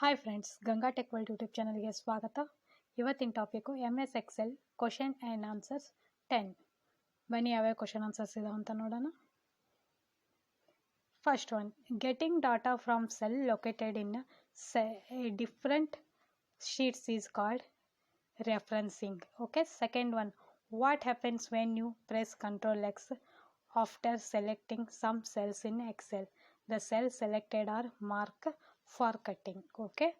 Hi friends, Ganga tech world YouTube ಚಾನಲ್ಗೆ ಸ್ವಾಗತ. ಇವತ್ತಿನ topic MS Excel question and answers 10. ಬನ್ನಿ ಯಾವ್ಯಾವ ಕ್ವಶನ್ ಆನ್ಸರ್ಸ್ ಇದಾವೆ ಅಂತ ನೋಡೋಣ. First one, getting data from cell located in different sheets is called referencing. Okay, second one, what happens when you press Ctrl X after selecting some cells in Excel? The cells selected are marked for cutting. Okay,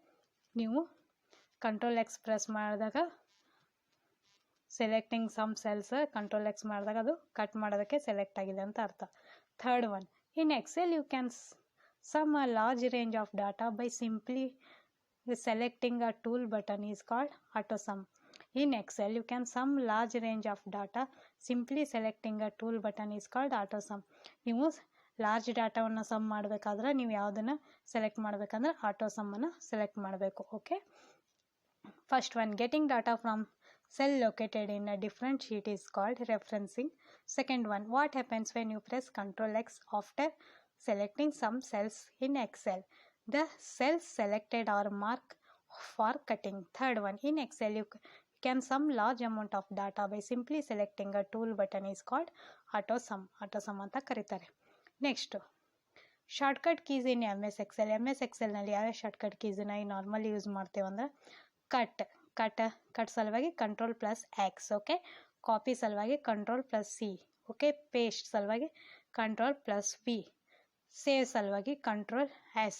ನೀವು Ctrl X press ಮಾಡಿದಾಗ selecting some cells Ctrl X ಮಾಡಿದಾಗ ಅದು cut ಮಾಡೋದಕ್ಕೆ select ಆಗಿದೆ ಅಂತ ಅರ್ಥ. Third one, in Excel you can sum a large range of data by simply selecting a tool button is called AutoSum. In Excel, you can sum large range of data. Simply selecting a tool button is called AutoSum. ನೀವು large ಡಾಟಾವನ್ನು sum ಮಾಡಬೇಕಾದ್ರೆ ನೀವು ಯಾವುದನ್ನು select ಮಾಡಬೇಕಂದ್ರೆ AutoSum select ಮಾಡಬೇಕು. Okay, first one, getting data from cell located in a different sheet is called referencing. Second one, what happens when you press Ctrl X after selecting some cells in Excel? The cells selected are marked for cutting. Third one, in Excel you can sum large amount of data by simply selecting a tool button is called AutoSum. AutoSum ಅಂತ ಕರೀತಾರೆ. Next, shortcut keys ಇನ್ MS Excel. MS Excel ನಲ್ಲಿ ಯಾವ shortcut ಕೀಸನ್ನ normally use ಮಾಡ್ತೇವೆ ಅಂದ್ರೆ cut ಸಲುವಾಗಿ Ctrl+X. Okay, copy ಸಲುವಾಗಿ Ctrl+C. Okay, paste ಸಲುವಾಗಿ Ctrl+V. Save ಸಲುವಾಗಿ Ctrl+S.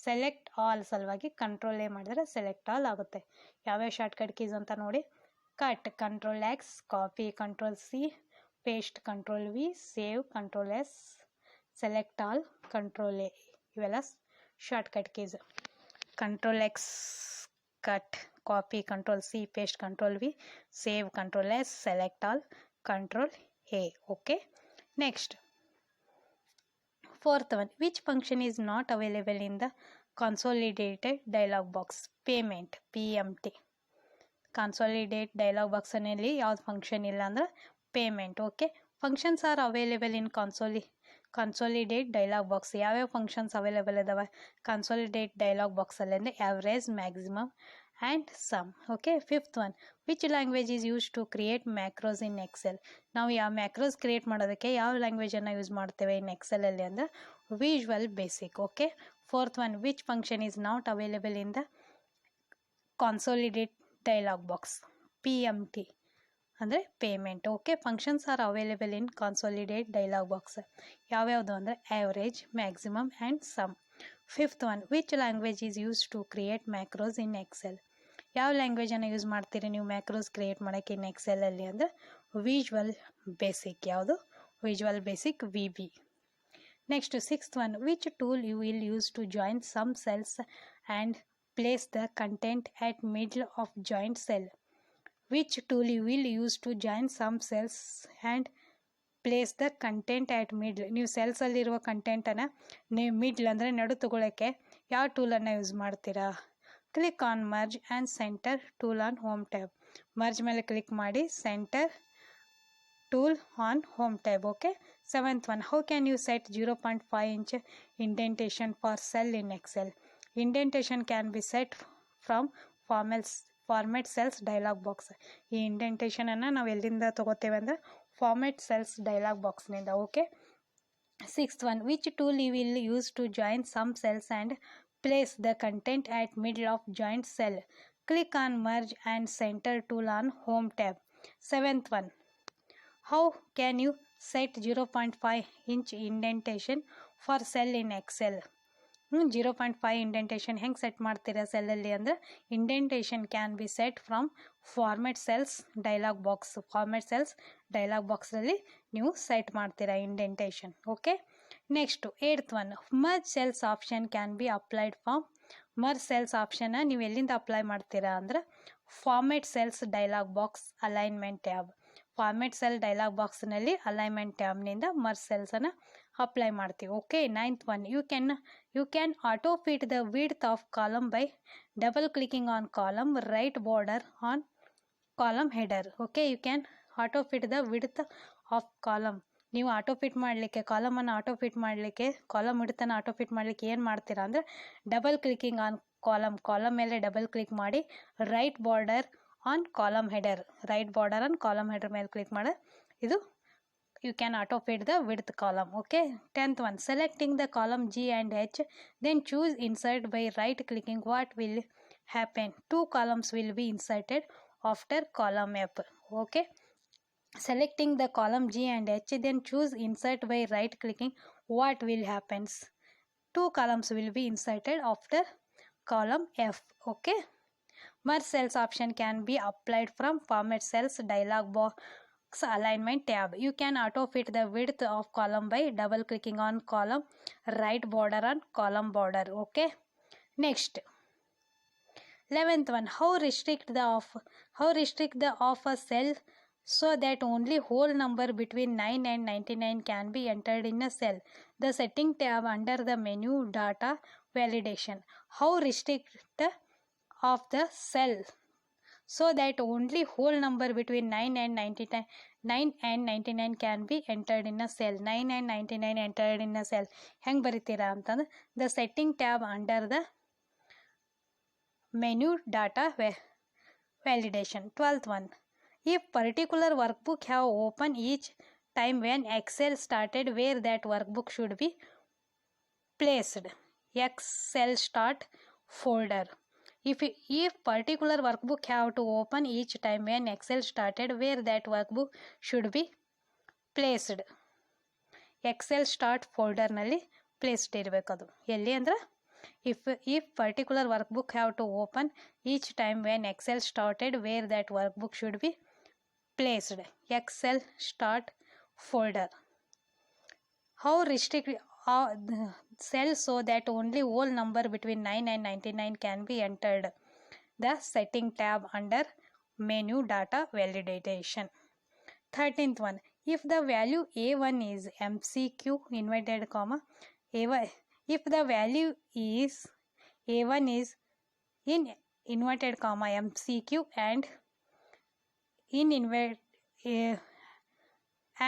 ಸೆಲೆಕ್ಟ್ ಆಲ್ ಸಲುವಾಗಿ Ctrl A ಮಾಡಿದ್ರೆ ಸೆಲೆಕ್ಟ್ ಆಲ್ ಆಗುತ್ತೆ. ಯಾವ್ಯಾವ ಶಾರ್ಟ್ಕಟ್ ಕೀಸ್ ಅಂತ ನೋಡಿ: cut Ctrl+X, copy Ctrl+C, paste Ctrl+V, save Ctrl+S, select all Ctrl+A. ಇವೆಲ್ಲ shortcut keys. Ctrl+X cut, copy Ctrl+C, paste Ctrl+V, save Ctrl+S, select all Ctrl+A. Okay, next, fourth one, which function is not available in the consolidated dialog box? Payment, PMT. Consolidate dialog box ನಲ್ಲಿ ಯಾವ್ದು function ಇಲ್ಲ ಅಂದ್ರೆ payment. Okay, functions are available in consolidate dialog box. ಯಾವ್ಯಾವ functions available ಇದಾವೆ consolidate dialog ಬಾಕ್ಸಲ್ಲಿ ಅಂದರೆ average, maximum and sum. Okay, fifth one, which language is use to create macros in Excel? ನಾವು ಯಾವ ಮ್ಯಾಕ್ರೋಸ್ ಕ್ರಿಯೇಟ್ ಮಾಡೋದಕ್ಕೆ ಯಾವ ಲ್ಯಾಂಗ್ವೇಜನ್ನು ಯೂಸ್ ಮಾಡ್ತೇವೆ ಇನ್ ಎಕ್ಸೆಲಲ್ಲಿ ಅಂದರೆ visual basic. Okay, fourth one, which function is not available in the consolidate dialog box? PMT ಅಂದರೆ payment. Okay, functions are available in consolidate dialog box ಯಾವ್ಯಾವುದು ಅಂದರೆ average, maximum and sum. Fifth one, which language is use to create macros in Excel? ಯಾವ ಲ್ಯಾಂಗ್ವೇಜನ್ನು use ಮಾಡ್ತೀರಿ ನೀವು ಮ್ಯಾಕ್ರೋಸ್ create ಮಾಡೋಕ್ಕೆ in ಎಕ್ಸೆಲಲ್ಲಿ ಅಂದರೆ ವಿಜುವಲ್ ಬೇಸಿಕ್. ಯಾವುದು? Visual basic, VB. Next, sixth one, which tool you will use to join some cells and place the content at middle of joint cell? Which tool you will use to join some cells and place the content at middle. ನೀವು ಸೆಲ್ಸಲ್ಲಿರುವ ಕಂಟೆಂಟನ್ನು ನೀವು middle ಅಂದರೆ ನಡು ತಗೊಳ್ಳೋಕ್ಕೆ ಯಾವ ಟೂಲನ್ನು use ಮಾಡ್ತೀರಾ? Click on merge and centre tool on home tab. Merge ಮೇಲೆ ಕ್ಲಿಕ್ ಮಾಡಿ centre tool on home tab. Okay, seventh one, how can you set 0.5 inch indentation for cell in Excel? Indentation can be set from format cells dialog box. ಈ ಇಂಡೆಂಟೇಷನನ್ನು ನಾವು ಎಲ್ಲಿಂದ ತೊಗೋತೇವೆ ಅಂದರೆ format cells dialog ಬಾಕ್ಸ್ನಿಂದ. Okay, sixth one, which tool you will use to join some cells and place the content at middle of joint cell? Click on merge and centre tool on home tab. Seventh one, how can you set 0.5 inch indentation for cell in Excel? 0.5 indentation ಹೆಂಗೆ set ಮಾಡ್ತೀರಾ ಸೆಲ್ಲಲ್ಲಿ ಅಂದರೆ indentation can be set from format cells dialog box. Format cells dialog ಬಾಕ್ಸಲ್ಲಿ ನೀವು set ಮಾಡ್ತೀರಾ indentation. Okay, next eighth one, merge cells option can be applied from. Merge cells ಆಪ್ಷನ್ನ ನೀವು ಎಲ್ಲಿಂದ ಅಪ್ಲೈ ಮಾಡ್ತೀರಾ ಅಂದರೆ format cells dialog box alignment tab. Format cell dialog ಬಾಕ್ಸ್ನಲ್ಲಿ alignment ಟ್ಯಾಬ್ನಿಂದ ಮರ್ಜ್ ಸೆಲ್ಸನ್ನು ಅಪ್ಲೈ ಮಾಡ್ತೀವಿ. Okay, ninth one, you can auto fit the width of column by double clicking on column right border on column header. Okay, you can auto fit the width of column. ನೀವು auto fit ಮಾಡಲಿಕ್ಕೆ ಕಾಲಮನ್ನು auto fit ಮಾಡಲಿಕ್ಕೆ column ವಿಡ್ತನ್ನು auto fit ಮಾಡಲಿಕ್ಕೆ ಏನು ಮಾಡ್ತೀರಾ ಅಂದರೆ double clicking on column ಮೇಲೆ ಡಬಲ್ ಕ್ಲಿಕ್ ಮಾಡಿ right border on column header ಮೇಲೆ ಕ್ಲಿಕ್ ಮಾಡಿ ಇದು you can auto fit the width column. Okay, 10th one, selecting the column G and H, then choose insert by right clicking. What will happen? 2 columns will be inserted after column F. Okay, selecting the column G and H, then choose insert by right clicking. What will happens? 2 columns will be inserted after column F. Okay, merge cells option can be applied from format cells dialog box alignment tab. You can auto fit the width of column by double clicking on column right border on column border. Okay, next 11th one, how restrict the of a cell so that only whole number between 9 and 99 can be entered in a cell. The setting tab under the menu data validation. How restrict the of the cell so that only whole number between 9 and 99 can be entered in a cell. 9 and 99 entered in a cell. ಹೆಂಗೆ ಬರಿತೀರಾ ಅಂತಂದ್ರೆ the setting tab under the menu data validation. 12th one, if particular workbook have open each time when Excel started, where that workbook should be placed. Excel start folder. If particular workbook have to open each time when Excel started, where that workbook should be placed. Excel start folder ನಲ್ಲಿ placed ಇರಬೇಕದು. ಎಲ್ಲಿ ಅಂದ್ರೆ if particular workbook have to open each time when Excel started, where that workbook should be placed. Excel start folder. How restrict cell so that only whole number between 9 and 99 can be entered. The setting tab under menu data validation. 13th one, if the value A1 is MCQ inverted comma A1, if the value is A1 is in inverted comma MCQ and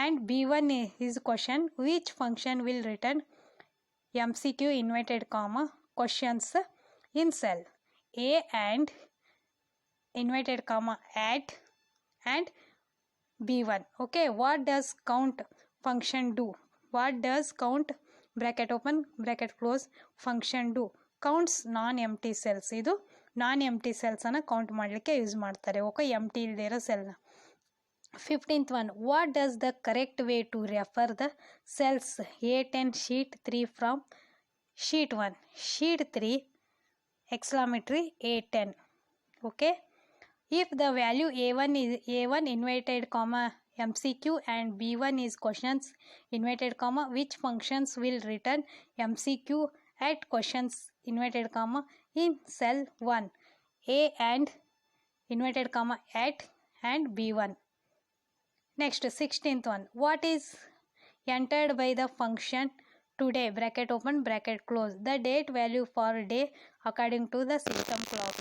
and B1 is question, which function will return MCQ inverted comma questions in cell A and inverted comma at and B1. Okay, what does count function do? What does count bracket open bracket close function do? Counts non-empty cells. ಇದು non-empty cells ಅನ್ನು count ಮಾಡಲಿಕ್ಕೆ use ಮಾಡ್ತಾರೆ. Okay, ಎಂಟಿ ಇಲ್ಲದೆ ಇರೋ ಸೆಲ್ನ. 15th one, what does the correct way to refer the cells A10 sheet 3 from sheet 1, sheet 3 exclamatory A10. Okay, if the value A1 is A1 inverted comma MCQ and B1 is questions inverted comma, which functions will return MCQ at questions inverted comma in cell 1 A and inverted comma at and B1. Next 16th one, what is entered by the function today bracket open bracket close, the date value for day according to the system clock.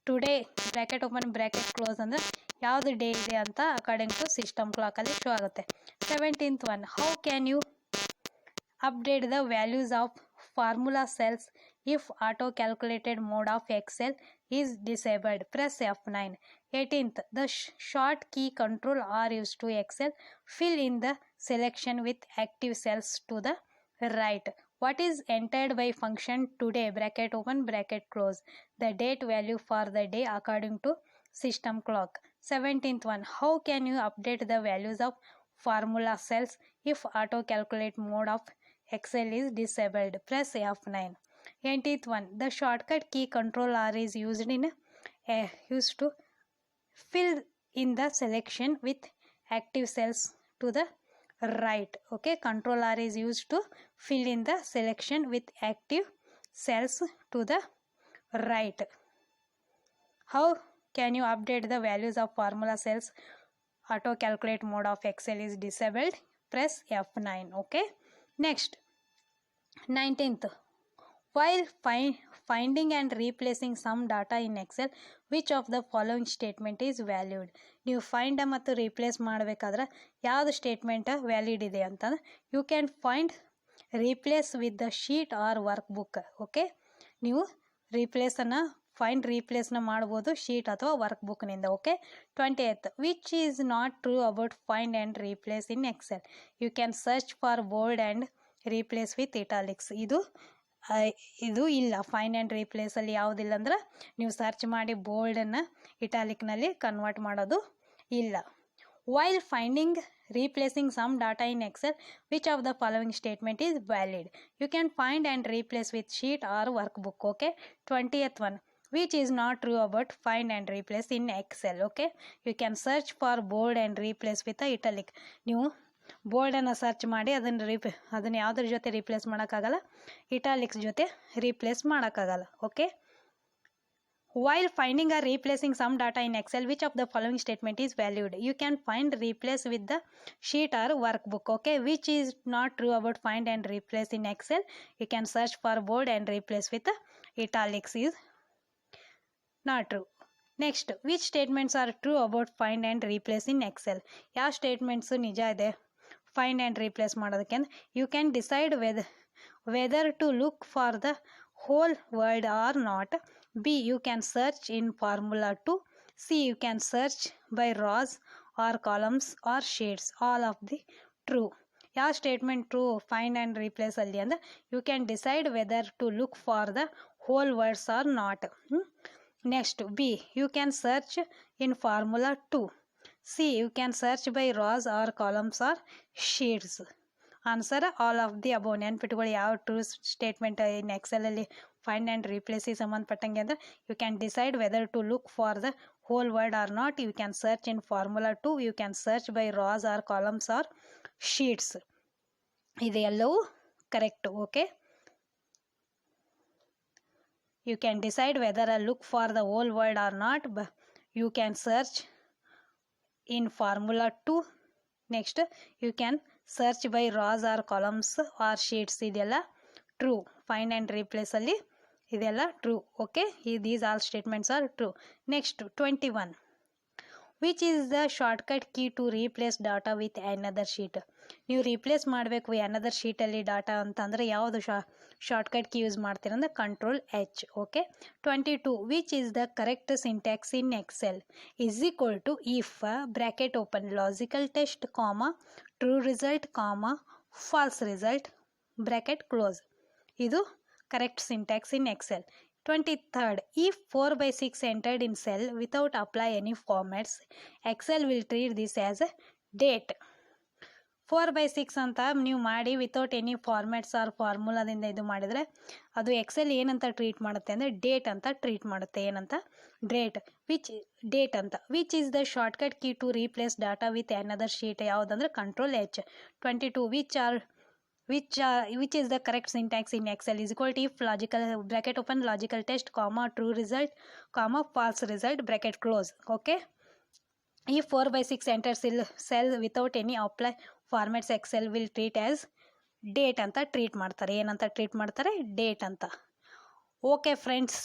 Today bracket open bracket close ಅಂದ್ರೆ ಯಾವುದು day ಇದೆ ಅಂತ according to system ಕ್ಲಾಕಲ್ಲಿ show ಆಗುತ್ತೆ. 17th one, how can you update the values of formula cells if auto calculated mode of Excel is disabled? Press F9. 18th, the short key control R used to Excel. Fill in the selection with active cells to the right. What is entered by function today bracket open bracket close, the date value for the day according to system clock. 17th one, how can you update the values of formula cells if auto calculate mode of Excel is disabled? Press F9. 18th one, the shortcut key control R is used to fill in the selection with active cells to the right. Okay, control R is used to fill in the selection with active cells to the right. How can you update the values of formula cells? Auto calculate mode of Excel is disabled. Press F9. Okay, next 19th, while finding and replacing some data in Excel, which of the following statement is valid? ನೀವು find ಮತ್ತು replace ಮಾಡಬೇಕಾದ್ರೆ ಯಾವುದು statement valid ಇದೆ ಅಂತಂದ್ರೆ you can find replace with the sheet or work book. Okay, ನೀವು ರೀಪ್ಲೇಸನ್ನು ರೀಪ್ಲೇಸ್ನ ಮಾಡ್ಬೋದು ಶೀಟ್ ಅಥವಾ ವರ್ಕ್ ಬುಕ್ನಿಂದ. Okay. 20th, which is not true about find and replace in Excel. You can search for bold and replace with italics. ಇದು ಇಲ್ಲ. Find and ರೀಪ್ಲೇಸಲ್ಲಿ ಯಾವುದಿಲ್ಲ ಅಂದ್ರೆ ನೀವು ಸರ್ಚ್ ಮಾಡಿ ಬೋಲ್ಡನ್ನು ಇಟಾಲಿಕ್ನಲ್ಲಿ ಕನ್ವರ್ಟ್ ಮಾಡೋದು ಇಲ್ಲ. While finding replacing some data in Excel, which of the following statement is valid? You can find and replace with sheet or workbook. Okay. 20th one, which is not true about find and replace in Excel. Okay. You can search for bold and replace with a italic. ನೀವು ಬೋಲ್ಡನ್ನು search ಮಾಡಿ ಅದನ್ನು ಯಾವುದ್ರ ಜೊತೆ replace ಮಾಡೋಕ್ಕಾಗಲ್ಲ, italics ಜೊತೆ replace ಮಾಡೋಕ್ಕಾಗಲ್ಲ. Okay. While finding or replacing some data in Excel, which of the following statement is valid? You can find replace with the sheet or workbook. Okay. Which is not true about find and replace in Excel? You can search for bold and replace with the italics is not true. Next, which statements are true about find and replace in Excel? ಯಾವ statements ನಿಜ ಇದೆ find and replace ಮಾಡೋದಕ್ಕೆ ಅಂದ್ರೆ you can decide whether to look for the whole word or not. B, you can search in formula 2. C, you can search by rows or columns or sheets. All of the true. ಯಾವ statement true find and replace ಅಲ್ಲಿ ಅಂದರೆ you can decide whether to look for the whole words or not. Next B, you can search in formula 2. C, you can search by rows or columns or sheets. Answer all of the above. ನೆನ್ಪಿಟ್ಕೊಳ್ಳಿ ಯಾವ true statement in ಎಕ್ಸೆಲಲ್ಲಿ find and ರೀಪ್ಲೇಸಿಗೆ ಸಂಬಂಧಪಟ್ಟಂಗೆ ಅಂದರೆ you can decide whether to look for the whole word or not. You can search in formula 2. You can search by rows or columns or sheets. ಇದೆಲ್ಲವೂ correct. Okay. You can decide whether I look for the whole word or not. You can search in formula 2. Next you can search by rows or columns or sheets. ಇದೆಲ್ಲ true. Find and ರೀಪ್ಲೇಸಲ್ಲಿ ಇದೆಲ್ಲ true. Okay. These all statements are true. Next 21, which is the shortcut key to replace data with another sheet. ನೀವು replace ಮಾಡಬೇಕು another ಶೀಟಲ್ಲಿ data ಅಂತಂದರೆ ಯಾವುದು shortcut key use ಮಾಡ್ತೀರಂದ್ರೆ Ctrl+H. Okay. 22, which is the correct syntax in Excel is equal to if bracket open logical test comma true result comma false result bracket close. ಇದು correct syntax in Excel. 23rd, if 4/6 entered in cell without apply any formats, Excel will treat this as a date. 4/6 ಅಂತ ನೀವು ಮಾಡಿ without any formats R ಫಾರ್ಮುಲಾದಿಂದ ಇದು ಮಾಡಿದರೆ ಅದು Excel ಏನಂತ treat ಮಾಡುತ್ತೆ ಅಂದರೆ ಡೇಟ್ ಅಂತ ಟ್ರೀಟ್ ಮಾಡುತ್ತೆ. ಏನಂತ? ಡೇಟ್ ಅಂತ. Which is the shortcut key to replace data with another sheet ಯಾವುದಂದ್ರೆ Ctrl+H. 22, which is the correct syntax in Excel is equal to if logical bracket open logical test comma true result comma false result bracket close. Okay. If 4/6 enters cell without any apply formats, Excel will treat as date ಅಂತ treat ಮಾಡ್ತಾರೆ. ಏನಂತ treat ಮಾಡ್ತಾರೆ? Date ಅಂತ. Okay friends,